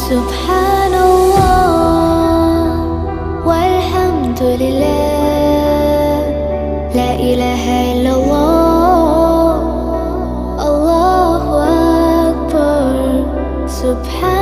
سبحان الله والحمد لله، لا إله إلا الله، الله أكبر. سبحان